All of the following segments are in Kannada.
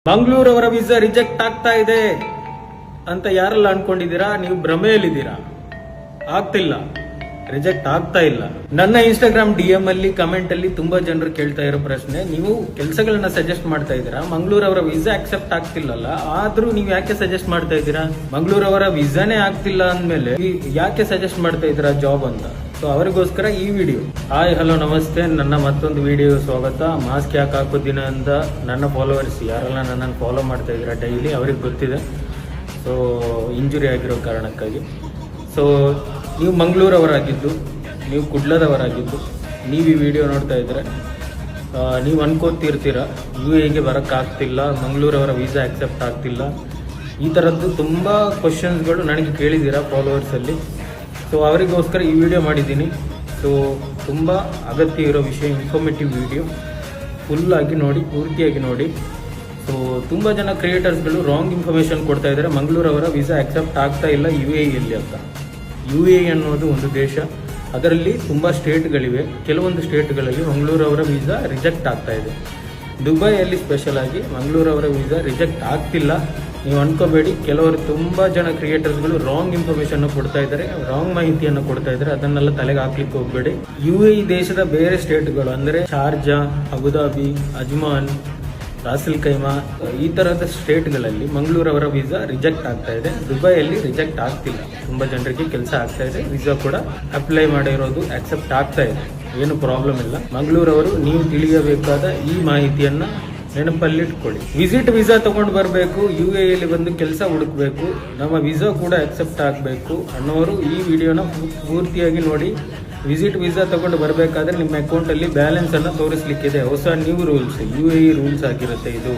ಮಂಗಳೂರವರ ವೀಸಾ ರಿಜೆಕ್ಟ್ ಆಗ್ತಾ ಇದೆ ಅಂತ ಯಾರೆಲ್ಲ ಅನ್ಕೊಂಡಿದ್ದೀರಾ? ನೀವು ಭ್ರಮೆಯಲ್ಲಿದ್ದೀರಾ. ಆಗ್ತಿಲ್ಲ, ರಿಜೆಕ್ಟ್ ಆಗ್ತಾ ಇಲ್ಲ. ನನ್ನ ಇನ್ಸ್ಟಾಗ್ರಾಮ್ DM ಅಲ್ಲಿ ಕಮೆಂಟ್ ಅಲ್ಲಿ ತುಂಬಾ ಜನರು ಕೇಳ್ತಾ ಇರೋ ಪ್ರಶ್ನೆ, ನೀವು ಕೆಲಸಗಳನ್ನ ಸಜೆಸ್ಟ್ ಮಾಡ್ತಾ ಇದ್ದೀರಾ, ಮಂಗಳೂರವರ ವೀಸಾ ಅಕ್ಸೆಪ್ಟ್ ಆಗ್ತಿಲ್ಲಲ್ಲ, ಆದ್ರೂ ನೀವು ಯಾಕೆ ಸಜೆಸ್ಟ್ ಮಾಡ್ತಾ ಇದ್ದೀರಾ? ಮಂಗಳೂರವರ ವೀಸಾನೇ ಆಗ್ತಿಲ್ಲ ಅಂದ್ಮೇಲೆ ಯಾಕೆ ಸಜೆಸ್ಟ್ ಮಾಡ್ತಾ ಇದ್ದೀರಾ ಜಾಬ್ ಅಂತ? ಸೊ ಅವರಿಗೋಸ್ಕರ ಈ ವಿಡಿಯೋ. ಹಾಯ್ ಹಲೋ ನಮಸ್ತೆ, ನನ್ನ ಮತ್ತೊಂದು ವಿಡಿಯೋ ಸ್ವಾಗತ. ಮಾಸ್ಕ್ ಯಾಕೆ ಹಾಕೋದಿನ ಅಂತ ನನ್ನ ಫಾಲೋವರ್ಸ್ ಯಾರೆಲ್ಲ ನನ್ನನ್ನು ಫಾಲೋ ಮಾಡ್ತಾ ಇದ್ದೀರಾ ಡೈಲಿ ಅವ್ರಿಗೆ ಗೊತ್ತಿದೆ. ಸೊ ಇಂಜುರಿ ಆಗಿರೋ ಕಾರಣಕ್ಕಾಗಿ. ಸೊ ನೀವು ಮಂಗಳೂರವರಾಗಿದ್ದು, ನೀವು ಕುಡ್ಲದವರಾಗಿದ್ದು, ನೀವು ಈ ವಿಡಿಯೋ ನೋಡ್ತಾ ಇದ್ರೆ ನೀವು ಅನ್ಕೋತಿರ್ತೀರ UAE ಬರೋಕ್ಕಾಗ್ತಿಲ್ಲ, ಮಂಗಳೂರವರ ವೀಸಾ ಆಕ್ಸೆಪ್ಟ್ ಆಗ್ತಿಲ್ಲ, ಈ ಥರದ್ದು ತುಂಬ ಕ್ವಶನ್ಸ್ಗಳು ನನಗೆ ಕೇಳಿದ್ದೀರಾ ಫಾಲೋವರ್ಸಲ್ಲಿ. ಸೊ ಅವರಿಗೋಸ್ಕರ ಈ ವಿಡಿಯೋ ಮಾಡಿದ್ದೀನಿ. ಸೊ ತುಂಬ ಅಗತ್ಯ ಇರೋ ವಿಷಯ, ಇನ್ಫಾರ್ಮೇಟಿವ್ ವಿಡಿಯೋ, ಫುಲ್ಲಾಗಿ ನೋಡಿ, ಪೂರ್ತಿಯಾಗಿ ನೋಡಿ. ಸೊ ತುಂಬ ಜನ ಕ್ರಿಯೇಟರ್ಸ್ಗಳು ರಾಂಗ್ ಇನ್ಫಾರ್ಮೇಷನ್ ಕೊಡ್ತಾ ಇದ್ದಾರೆ, ಮಂಗಳೂರವರ ವೀಸಾ ಆಕ್ಸೆಪ್ಟ್ ಆಗ್ತಾ ಇಲ್ಲ UAEಯಲ್ಲಿ ಅಂತ. UAE ಅನ್ನೋದು ಒಂದು ದೇಶ, ಅದರಲ್ಲಿ ತುಂಬ ಸ್ಟೇಟ್ಗಳಿವೆ. ಕೆಲವೊಂದು ಸ್ಟೇಟ್ಗಳಲ್ಲಿ ಮಂಗಳೂರವರ ವೀಸಾ ರಿಜೆಕ್ಟ್ ಆಗ್ತಾ ಇದೆ. ದುಬೈಯಲ್ಲಿ ಸ್ಪೆಷಲ್ ಆಗಿ ಮಂಗಳೂರವರ ವೀಸಾ ರಿಜೆಕ್ಟ್ ಆಗ್ತಿಲ್ಲ. ನೀವು ಅನ್ಕೋಬೇಡಿ, ಕೆಲವರು ತುಂಬ ಜನ ಕ್ರಿಯೇಟರ್ಸ್ಗಳು ರಾಂಗ್ ಇನ್ಫಾರ್ಮೇಷನ್ ಕೊಡ್ತಾ ಇದ್ದಾರೆ, ರಾಂಗ್ ಮಾಹಿತಿಯನ್ನು ಕೊಡ್ತಾ ಇದ್ದಾರೆ. ಅದನ್ನೆಲ್ಲ ತಲೆಗೆ ಹಾಕ್ಲಿಕ್ಕೆ ಹೋಗಬೇಡಿ. UAE ದೇಶದ ಬೇರೆ ಸ್ಟೇಟ್ಗಳು ಅಂದರೆ ಶಾರ್ಜಾ, ಅಬುದಾಬಿ, ಅಜ್ಮಾನ್, ರಾಸಲ್ ಖೈಮಾ, ಈ ತರಹದ ಸ್ಟೇಟ್ಗಳಲ್ಲಿ ಮಂಗಳೂರವರ ವೀಸಾ ರಿಜೆಕ್ಟ್ ಆಗ್ತಾ ಇದೆ. ದುಬೈಯಲ್ಲಿ ರಿಜೆಕ್ಟ್ ಆಗ್ತಿಲ್ಲ. ತುಂಬ ಜನರಿಗೆ ಕೆಲಸ ಆಗ್ತಾ ಇದೆ, ವೀಸಾ ಕೂಡ ಅಪ್ಲೈ ಮಾಡಿರೋದು ಆಕ್ಸೆಪ್ಟ್ ಆಗ್ತಾ ಇದೆ, ಏನು ಪ್ರಾಬ್ಲಮ್ ಇಲ್ಲ. ಮಂಗಳೂರವರು ನೀವು ತಿಳಿಯಬೇಕಾದ ಈ ಮಾಹಿತಿಯನ್ನ ನೆನಪಲ್ಲಿಟ್ಕೊಳ್ಳಿ. ವಿಸಿಟ್ ವೀಸಾ ತಗೊಂಡು ಬರಬೇಕು, UAEಯಲ್ಲಿ ಬಂದು ಕೆಲಸ ಹುಡುಕ್ಬೇಕು, ನಮ್ಮ ವೀಸಾ ಕೂಡ ಆಕ್ಸೆಪ್ಟ್ ಆಗಬೇಕು ಅನ್ನೋರು ಈ ವಿಡಿಯೋನ ಪೂರ್ತಿಯಾಗಿ ನೋಡಿ. ವಿಸಿಟ್ ವೀಸಾ ತಗೊಂಡು ಬರಬೇಕಾದ್ರೆ ನಿಮ್ಮ ಅಕೌಂಟಲ್ಲಿ ಬ್ಯಾಲೆನ್ಸ್ ಅನ್ನು ತೋರಿಸ್ಲಿಕ್ಕಿದೆ. ಹೊಸ ನ್ಯೂ ರೂಲ್ಸ್, UAE ರೂಲ್ಸ್ ಆಗಿರುತ್ತೆ ಇದು.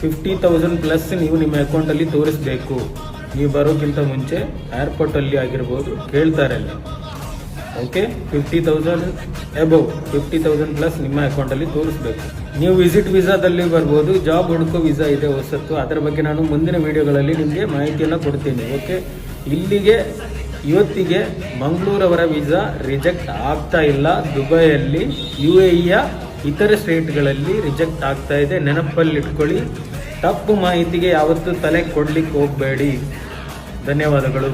50,000 ಪ್ಲಸ್ ನೀವು ನಿಮ್ಮ ಅಕೌಂಟಲ್ಲಿ ತೋರಿಸ್ಬೇಕು. ನೀವು ಬರೋಕ್ಕಿಂತ ಮುಂಚೆ ಏರ್ಪೋರ್ಟಲ್ಲಿ ಆಗಿರ್ಬೋದು ಕೇಳ್ತಾರೆ ಅಲ್ಲಿ. ಓಕೆ, 50,000 ಅಬೌವ್, 50,000 ಪ್ಲಸ್ ನಿಮ್ಮ ಅಕೌಂಟಲ್ಲಿ ತೋರಿಸ್ಬೇಕು. ನೀವು ವಿಸಿಟ್ ವೀಸಾದಲ್ಲಿ ಬರ್ಬೋದು. ಜಾಬ್ ಹುಡುಕೋ ವೀಸಾ ಇದೆ ಹೊಸತ್ತು, ಅದರ ಬಗ್ಗೆ ನಾನು ಮುಂದಿನ ವಿಡಿಯೋಗಳಲ್ಲಿ ನಿಮಗೆ ಮಾಹಿತಿಯನ್ನು ಕೊಡ್ತೀನಿ. ಓಕೆ, ಇಲ್ಲಿಗೆ ಇವತ್ತಿಗೆ ಮಂಗಳೂರವರ ವೀಸಾ ರಿಜೆಕ್ಟ್ ಆಗ್ತಾ ಇಲ್ಲ. ದುಬೈಯಲ್ಲಿ, UAEಯ ಇತರ ಸ್ಟೇಟ್ಗಳಲ್ಲಿ ರಿಜೆಕ್ಟ್ ಆಗ್ತಾ ಇದೆ. ನೆನಪಲ್ಲಿಟ್ಕೊಳ್ಳಿ. ತಪ್ಪು ಮಾಹಿತಿಗೆ ಯಾವತ್ತೂ ತಲೆ ಕೊಡ್ಲಿಕ್ಕೆ ಹೋಗಬೇಡಿ. ಧನ್ಯವಾದಗಳು.